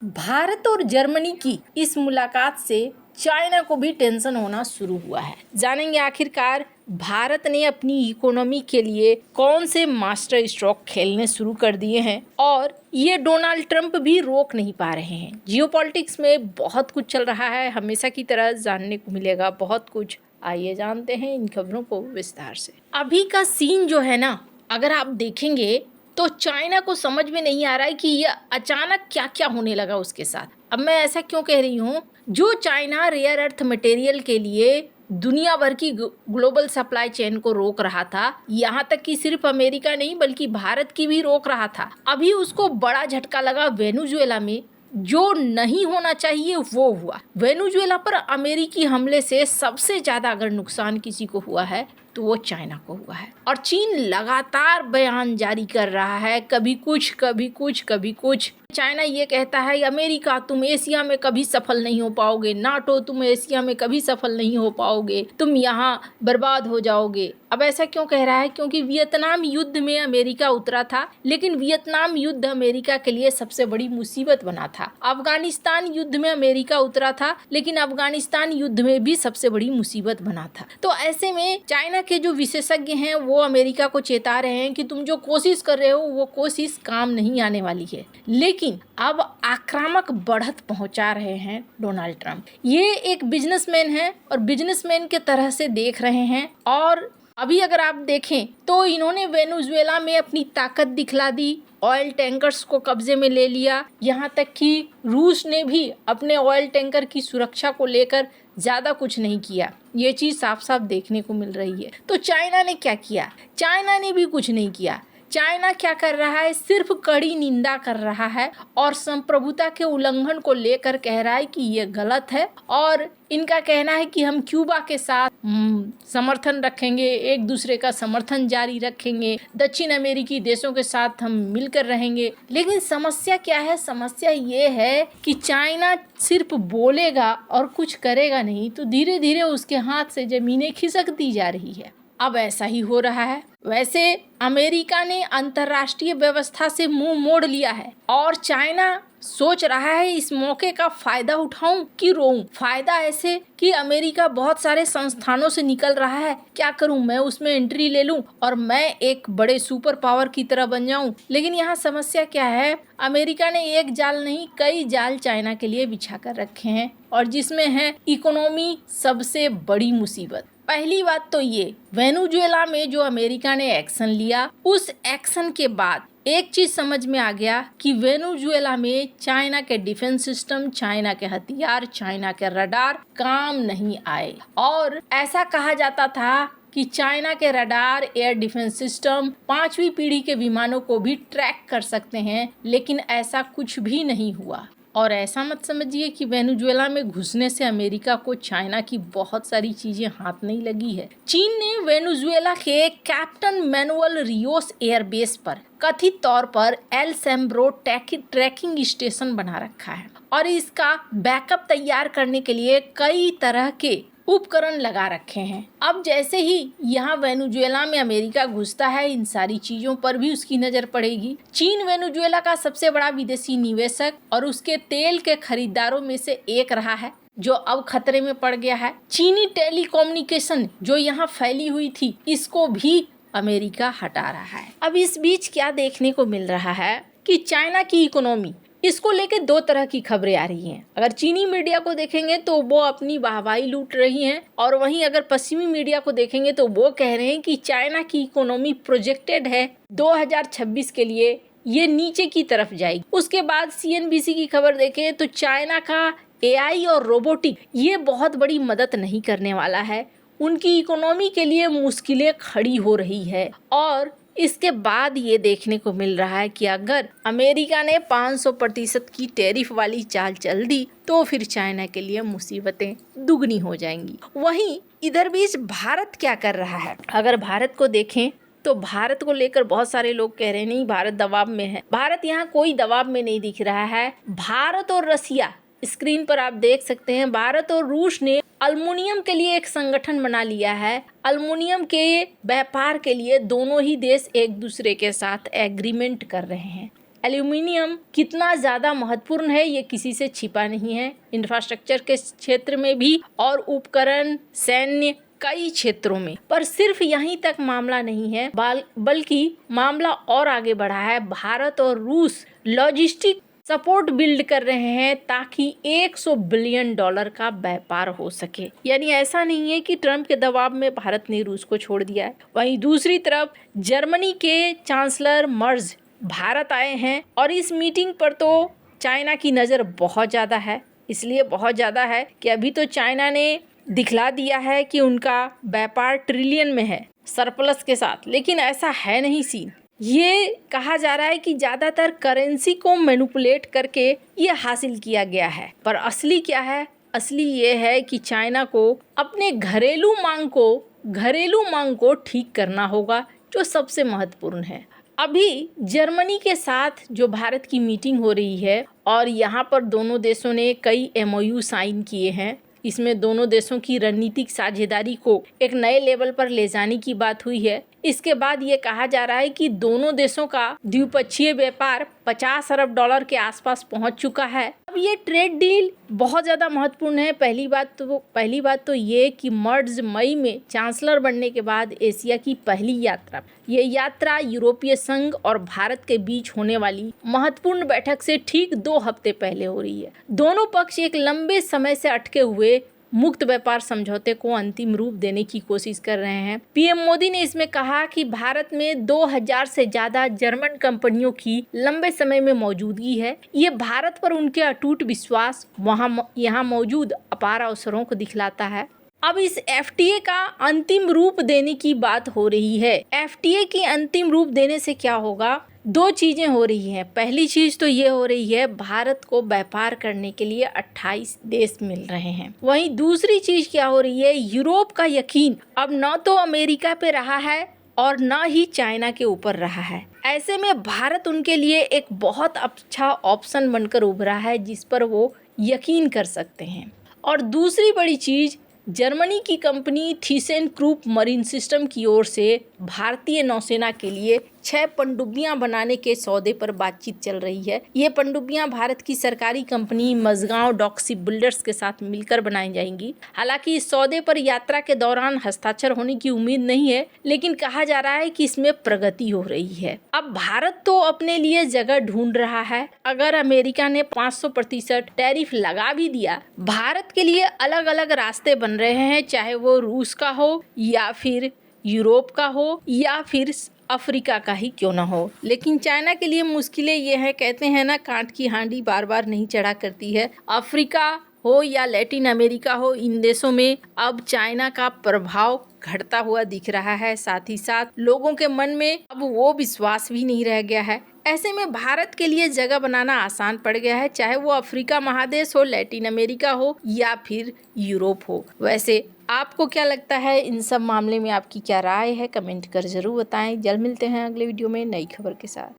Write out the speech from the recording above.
भारत और जर्मनी की इस मुलाकात से चाइना को भी टेंशन होना शुरू हुआ है। जानेंगे आखिरकार भारत ने अपनी इकोनॉमी के लिए कौन से मास्टर स्ट्रोक खेलने शुरू कर दिए हैं और ये डोनाल्ड ट्रंप भी रोक नहीं पा रहे हैं। जियोपॉलिटिक्स में बहुत कुछ चल रहा है, हमेशा की तरह जानने को मिलेगा बहुत कुछ। आइए जानते हैं इन खबरों को विस्तार से। अभी का सीन जो है ना, अगर आप देखेंगे तो चाइना को समझ में नहीं आ रहा है कि ये अचानक क्या क्या होने लगा उसके साथ। अब मैं ऐसा क्यों कह रही हूँ, जो चाइना रेयर अर्थ मटेरियल के लिए दुनिया भर की ग्लोबल सप्लाई चेन को रोक रहा था, यहाँ तक कि सिर्फ अमेरिका नहीं बल्कि भारत की भी रोक रहा था, अभी उसको बड़ा झटका लगा वेनेजुएला में। जो नहीं होना चाहिए वो हुआ। वेनेजुएला पर अमेरिकी हमले से सबसे ज्यादा अगर नुकसान किसी को हुआ है तो वो चाइना को हुआ है। और चीन लगातार बयान जारी कर रहा है, कभी कुछ कभी कुछ कभी कुछ। चाइना ये कहता है अमेरिका तुम एशिया में कभी सफल नहीं हो पाओगे, नाटो तुम एशिया में कभी सफल नहीं हो पाओगे, तुम यहाँ बर्बाद हो जाओगे। अब ऐसा क्यों कह रहा है? क्योंकि वियतनाम युद्ध में अमेरिका उतरा था, लेकिन वियतनाम युद्ध अमेरिका के लिए सबसे बड़ी मुसीबत बना था। अफगानिस्तान युद्ध में अमेरिका उतरा था, लेकिन अफगानिस्तान युद्ध में भी सबसे बड़ी मुसीबत बना था। तो ऐसे में चाइना के जो विशेषज्ञ हैं वो अमेरिका को चेता रहे हैं कि तुम जो कोशिश कर रहे हो वो कोशिश काम नहीं आने वाली है। लेकिन अब आक्रामक बढ़त पहुंचा रहे हैं डोनाल्ड ट्रंप। ये एक बिजनेसमैन है और बिजनेसमैन के तरह से देख रहे हैं। और अभी अगर आप देखें तो इन्होंने वेनेजुएला में अपनी ताकत दिखला दी, ऑयल टैंकर्स को कब्जे में ले लिया, यहाँ तक कि रूस ने भी अपने ऑयल टैंकर की सुरक्षा को लेकर ज्यादा कुछ नहीं किया। ये चीज साफ साफ देखने को मिल रही है। तो चाइना ने क्या किया? चाइना ने भी कुछ नहीं किया। चाइना क्या कर रहा है? सिर्फ कड़ी निंदा कर रहा है और संप्रभुता के उल्लंघन को लेकर कह रहा है कि ये गलत है। और इनका कहना है कि हम क्यूबा के साथ समर्थन रखेंगे, एक दूसरे का समर्थन जारी रखेंगे, दक्षिण अमेरिकी देशों के साथ हम मिलकर रहेंगे। लेकिन समस्या क्या है? समस्या ये है कि चाइना सिर्फ बोलेगा और कुछ करेगा नहीं, तो धीरे धीरे उसके हाथ से जमीनें खिसकती जा रही है। अब ऐसा ही हो रहा है। वैसे अमेरिका ने अंतर्राष्ट्रीय व्यवस्था से मुंह मोड़ लिया है और चाइना सोच रहा है इस मौके का फायदा उठाऊं कि रोऊं। फायदा ऐसे कि अमेरिका बहुत सारे संस्थानों से निकल रहा है, क्या करूं मैं उसमें एंट्री ले लूं और मैं एक बड़े सुपर पावर की तरह बन जाऊं। लेकिन यहाँ समस्या क्या है? अमेरिका ने एक जाल नहीं कई जाल चाइना के लिए बिछा कर रखे हैं और जिसमें है इकोनॉमी सबसे बड़ी मुसीबत। पहली बात तो ये, वेनेजुएला में जो अमेरिका ने एक्शन लिया, उस एक्शन के बाद एक चीज समझ में आ गया कि वेनेजुएला में चाइना के डिफेंस सिस्टम, चाइना के हथियार, चाइना के रडार काम नहीं आए। और ऐसा कहा जाता था कि चाइना के रडार, एयर डिफेंस सिस्टम 5वीं पीढ़ी के विमानों को भी ट्रैक कर सकते हैं, लेकिन ऐसा कुछ भी नहीं हुआ। और ऐसा मत समझिए कि वेनेजुएला में घुसने से अमेरिका को चाइना की बहुत सारी चीजें हाथ नहीं लगी है। चीन ने वेनेजुएला के कैप्टन मैनुअल रियोस एयरबेस पर कथित तौर पर एल सैम्ब्रो ट्रैकिंग स्टेशन बना रखा है और इसका बैकअप तैयार करने के लिए कई तरह के उपकरण लगा रखे हैं। अब जैसे ही यहाँ वेनेजुएला में अमेरिका घुसता है, इन सारी चीजों पर भी उसकी नजर पड़ेगी। चीन वेनेजुएला का सबसे बड़ा विदेशी निवेशक और उसके तेल के खरीदारों में से एक रहा है, जो अब खतरे में पड़ गया है। चीनी टेलीकम्युनिकेशन जो यहाँ फैली हुई थी, इसको भी अमेरिका हटा रहा है। अब इस बीच क्या देखने को मिल रहा है कि चाइना की इकोनॉमी, इसको लेके दो तरह की खबरें आ रही हैं। अगर चीनी मीडिया को देखेंगे तो वो अपनी वाहवाही लूट रही हैं और वहीं अगर पश्चिमी मीडिया को देखेंगे तो वो कह रहे हैं कि चाइना की इकोनॉमी प्रोजेक्टेड है 2026 के लिए ये नीचे की तरफ जाएगी। उसके बाद CNBC की खबर देखें तो चाइना का AI और रोबोटिक ये बहुत बड़ी मदद नहीं करने वाला है, उनकी इकोनॉमी के लिए मुश्किलें खड़ी हो रही है। और इसके बाद ये देखने को मिल रहा है कि अगर अमेरिका ने 500% की टैरिफ वाली चाल चल दी तो फिर चाइना के लिए मुसीबतें दुगनी हो जाएंगी। वहीं इधर बीच भारत क्या कर रहा है? अगर भारत को देखें तो भारत को लेकर बहुत सारे लोग कह रहे हैं नहीं भारत दबाव में है। भारत यहाँ कोई दबाव में नहीं दिख रहा है। भारत और रसिया, स्क्रीन पर आप देख सकते हैं, भारत और रूस ने अल्मुनियम के लिए एक संगठन बना लिया है। अल्मुनियम के व्यापार के लिए दोनों ही देश एक दूसरे के साथ एग्रीमेंट कर रहे हैं। एल्यूमिनियम कितना ज़्यादा महत्वपूर्ण है ये किसी से छिपा नहीं है, इंफ्रास्ट्रक्चर के क्षेत्र में भी और उपकरण, सैन्य, कई क्षेत्रों में। पर सिर्फ यहीं तक मामला नहीं है, बल्कि मामला और आगे बढ़ा है। भारत और रूस लॉजिस्टिक सपोर्ट बिल्ड कर रहे हैं ताकि $100 बिलियन का व्यापार हो सके। यानी ऐसा नहीं है कि ट्रंप के दबाव में भारत ने रूस को छोड़ दिया है। वहीं दूसरी तरफ जर्मनी के चांसलर मर्ज भारत आए हैं और इस मीटिंग पर तो चाइना की नज़र बहुत ज़्यादा है। इसलिए बहुत ज़्यादा है कि अभी तो चाइना ने दिखला दिया है कि उनका व्यापार ट्रिलियन में है, सरप्लस के साथ, लेकिन ऐसा है नहीं सीन। ये कहा जा रहा है कि ज़्यादातर करेंसी को मैनिपुलेट करके ये हासिल किया गया है, पर असली क्या है? असली ये है कि चाइना को अपने घरेलू मांग को ठीक करना होगा, जो सबसे महत्वपूर्ण है। अभी जर्मनी के साथ जो भारत की मीटिंग हो रही है और यहाँ पर दोनों देशों ने कई MOU साइन किए हैं। इसमें दोनों देशों की रणनीतिक साझेदारी को एक नए लेवल पर ले जाने की बात हुई है। इसके बाद ये कहा जा रहा है कि दोनों देशों का द्विपक्षीय व्यापार $50 अरब के आसपास पहुंच चुका है। अब ये ट्रेड डील बहुत ज़्यादा महत्वपूर्ण है। पहली बात तो ये कि मर्ज मई में चांसलर बनने के बाद एशिया की पहली यात्रा, ये यात्रा यूरोपीय संघ और भारत के बीच होने वाली महत्वपूर्ण बैठक से ठीक 2 हफ्ते पहले हो रही है। दोनों पक्ष एक लंबे समय से अटके हुए मुक्त व्यापार समझौते को अंतिम रूप देने की कोशिश कर रहे हैं। पीएम मोदी ने इसमें कहा कि भारत में 2000 से ज्यादा जर्मन कंपनियों की लंबे समय में मौजूदगी है। ये भारत पर उनके अटूट विश्वास यहाँ मौजूद अपार अवसरों को दिखलाता है। अब इस FTA का अंतिम रूप देने की बात हो रही है। FTA की अंतिम रूप देने से क्या होगा? 2 चीजें हो रही हैं। पहली चीज तो ये हो रही है, भारत को व्यापार करने के लिए 28 देश मिल रहे हैं। वहीं दूसरी चीज क्या हो रही है, यूरोप का यकीन अब न तो अमेरिका पे रहा है और न ही चाइना के ऊपर रहा है। ऐसे में भारत उनके लिए एक बहुत अच्छा ऑप्शन बनकर उभरा है जिस पर वो यकीन कर सकते हैं। और दूसरी बड़ी चीज, जर्मनी की कंपनी थीसेनक्रूप मरीन सिस्टम की ओर से भारतीय नौसेना के लिए 6 पनडुब्बियां बनाने के सौदे पर बातचीत चल रही है। ये पनडुब्बियां भारत की सरकारी company Mazagon dock shipbuilders के साथ मिलकर बनाई जाएंगी। हालांकि इस सौदे पर यात्रा के दौरान हस्ताक्षर होने की उम्मीद नहीं है, लेकिन कहा जा रहा है कि इसमें प्रगति हो रही है। अब भारत तो अपने लिए जगह ढूंढ रहा है। अगर अमेरिका ने 500% टैरिफ लगा भी दिया, भारत के लिए अलग अलग रास्ते बन रहे हैं, चाहे वो रूस का हो या फिर यूरोप का हो या फिर अफ्रीका का ही क्यों ना हो। लेकिन चाइना के लिए मुश्किलें ये हैं, कहते हैं ना, कांट की हांडी बार बार नहीं चढ़ा करती है। अफ्रीका हो या लैटिन अमेरिका हो, इन देशों में अब चाइना का प्रभाव घटता हुआ दिख रहा है। साथ ही साथ लोगों के मन में अब वो विश्वास भी नहीं रह गया है। ऐसे में भारत के लिए जगह बनाना आसान पड़ गया है, चाहे वो अफ्रीका महादेश हो, लैटिन अमेरिका हो या फिर यूरोप हो। वैसे आपको क्या लगता है, इन सब मामले में आपकी क्या राय है? कमेंट कर जरूर बताएं। जल्द मिलते हैं अगले वीडियो में नई खबर के साथ।